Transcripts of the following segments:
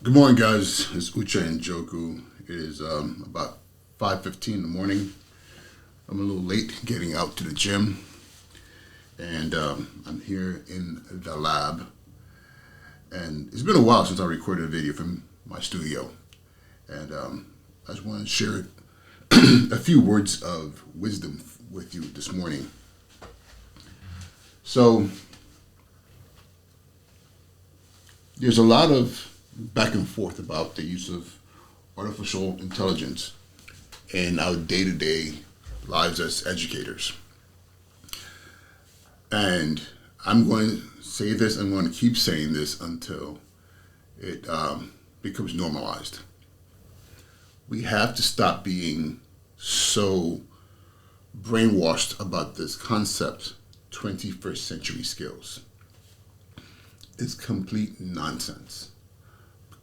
Good morning, guys. It's Uche and Joku. It is about 5:15 in the morning. I'm a little late getting out to the gym, and I'm here in the lab. And it's been a while since I recorded a video from my studio, and I just want to share a few words of wisdom with you this morning. So, there's a lot of back and forth about the use of artificial intelligence in our day-to-day lives as educators. And I'm going to say this, I'm going to keep saying this until it becomes normalized. We have to stop being so brainwashed about this concept, 21st century skills. It's complete nonsense.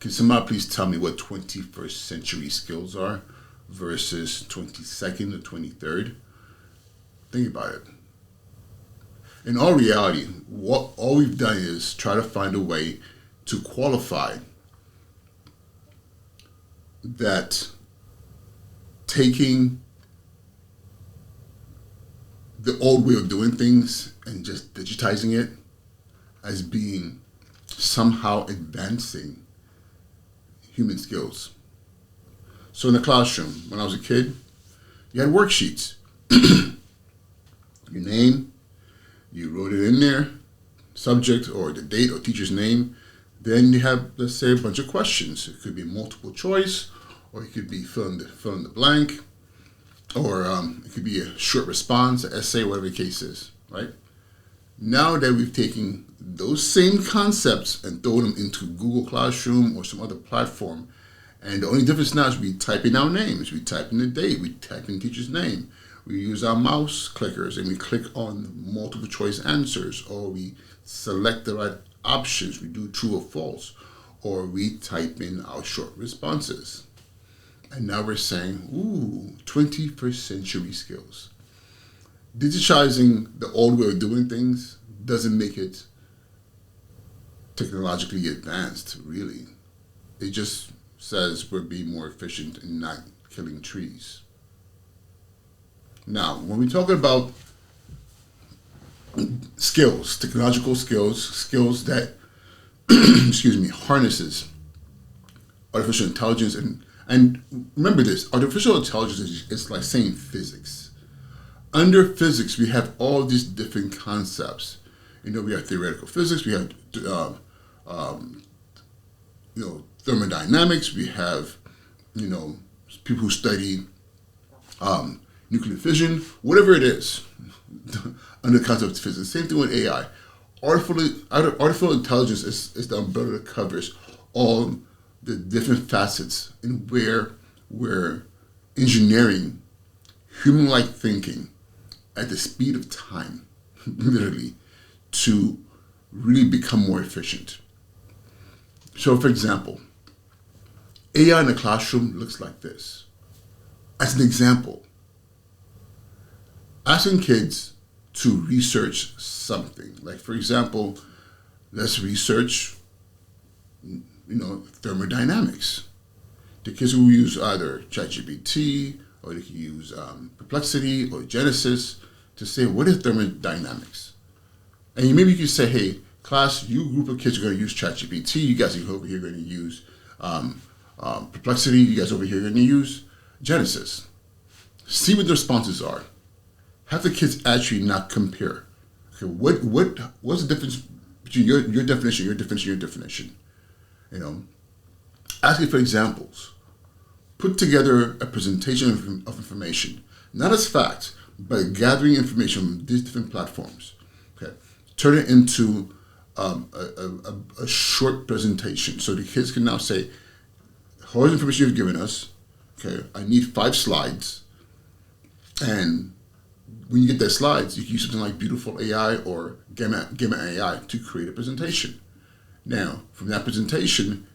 Can somebody please tell me what 21st century skills are versus 22nd or 23rd? Think about it. In all reality, all we've done is try to find a way to qualify that taking the old way of doing things and just digitizing it as being somehow advancing human skills. So in the classroom, when I was a kid, you had worksheets. Your name, you wrote it in there, subject or the date or teacher's name. Then you have, let's say, a bunch of questions. It could be multiple choice, or it could be fill in the blank, or it could be a short response, an essay, whatever the case is, right? Now that we've taken those same concepts and thrown them into Google Classroom or some other platform, and the only difference now is we type in our names, we type in the date, we type in teacher's name, we use our mouse clickers and we click on multiple choice answers, or we select the right options, we do true or false, or we type in our short responses. And now we're saying, ooh, 21st century skills. Digitizing the old way of doing things doesn't make it technologically advanced, really. It just says we're being more efficient and not killing trees. Now, when we're talking about skills, technological skills that, harnesses artificial intelligence, and remember this, artificial intelligence is like saying physics. Under physics, we have all these different concepts. We have theoretical physics, we have thermodynamics, we have people who study nuclear fission, whatever it is, under the concept of physics. Same thing with AI. Artificial intelligence is the umbrella that covers all the different facets in where we're engineering human-like thinking at the speed of time, literally, to really become more efficient. So, for example, AI in the classroom looks like this. As an example, asking kids to research something. Like, for example, let's research, thermodynamics. The kids will use either ChatGPT, or they can use Perplexity or Genesis to say, what is thermodynamics? And maybe you can say, hey, class, you group of kids are going to use ChatGPT. You guys are over here going to use Perplexity. You guys over here are going to use Genesis. See what the responses are. Have the kids actually not compare. Okay, what's the difference between your definition, your definition, your definition? Asking for examples. Put together a presentation of information, not as facts, but gathering information from these different platforms. Okay, turn it into a short presentation, so the kids can now say, "Here's the information you've given us. Okay, I need 5 slides," and when you get the slides, you can use something like Beautiful AI or Gamma AI to create a presentation. Now, from that presentation,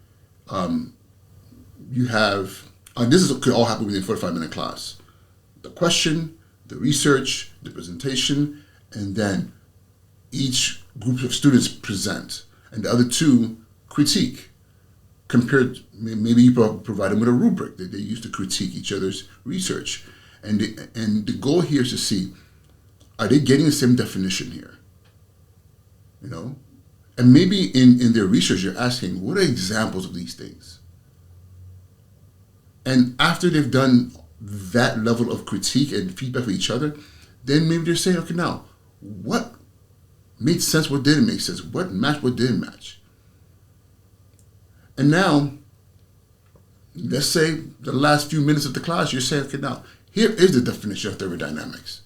you have. Could all happen within a 45-minute class. The question, the research, the presentation, and then each group of students present, and the other two critique. maybe you provide them with a rubric that they use to critique each other's research. And the goal here is to see, are they getting the same definition here? You know? And maybe in their research, you're asking, what are examples of these things? And after they've done that level of critique and feedback for each other, then maybe they're saying, okay, now, what made sense, what didn't make sense? What matched, what didn't match? And now, let's say the last few minutes of the class, you're saying, okay, now, here is the definition of thermodynamics.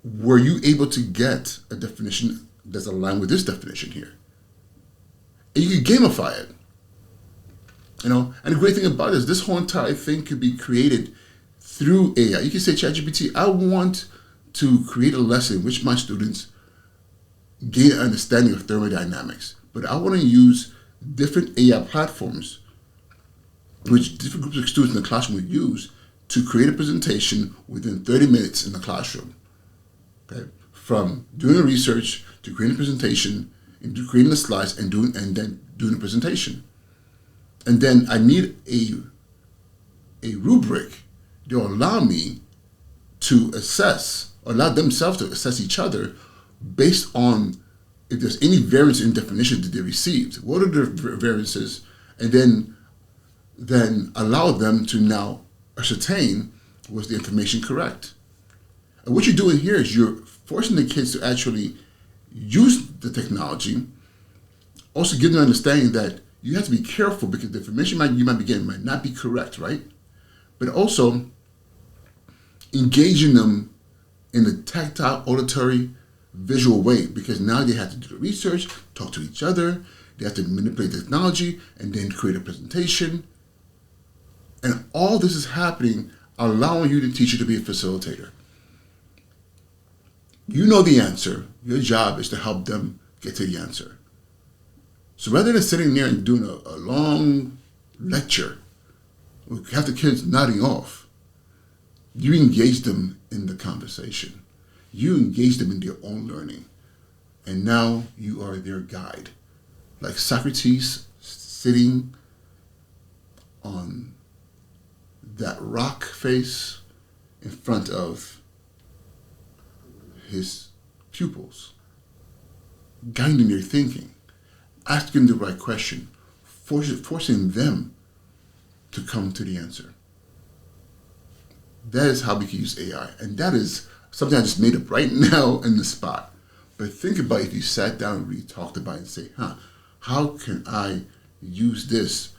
Were you able to get a definition that's aligned with this definition here? And you can gamify it. You know, and the great thing about it is this whole entire thing could be created through AI. You can say, ChatGPT, I want to create a lesson in which my students gain an understanding of thermodynamics, but I want to use different AI platforms which different groups of students in the classroom will use to create a presentation within 30 minutes in the classroom. Okay, from doing research to creating a presentation, into creating the slides and then doing the presentation. And then I need a rubric that will allow me to assess, or allow themselves to assess each other based on if there's any variance in definition that they received. What are the variances? And then allow them to now ascertain, was the information correct? And what you're doing here is you're forcing the kids to actually use the technology, also give them an understanding that you have to be careful because the information you might be getting might not be correct, right? But also engaging them in a tactile, auditory, visual way, because now they have to do the research, talk to each other, they have to manipulate the technology, and then create a presentation. And all this is happening, allowing you, the teacher, to be a facilitator. You know the answer. Your job is to help them get to the answer. So rather than sitting there and doing a long lecture, we have the kids nodding off, you engage them in the conversation. You engage them in their own learning. And now you are their guide. Like Socrates sitting on that rock face in front of his pupils, guiding their thinking, asking the right question, forcing them to come to the answer. That is how we can use AI. And that is something I just made up right now in the spot. But think about if you sat down and really talked about it and say, how can I use this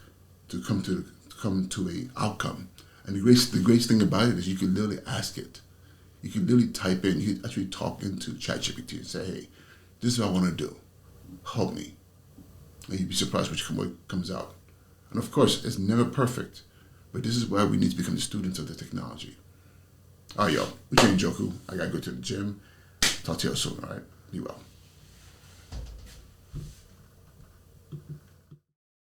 to come to a outcome? And the greatest thing about it is you can literally ask it. You can literally type in, you can actually talk into ChatGPT and say, hey, this is what I want to do. Help me. And you'd be surprised what comes out. And of course, it's never perfect, but this is why we need to become the students of the technology. All right, y'all. We're Joku. I got to go to the gym. Talk to y'all soon, all right? Be well.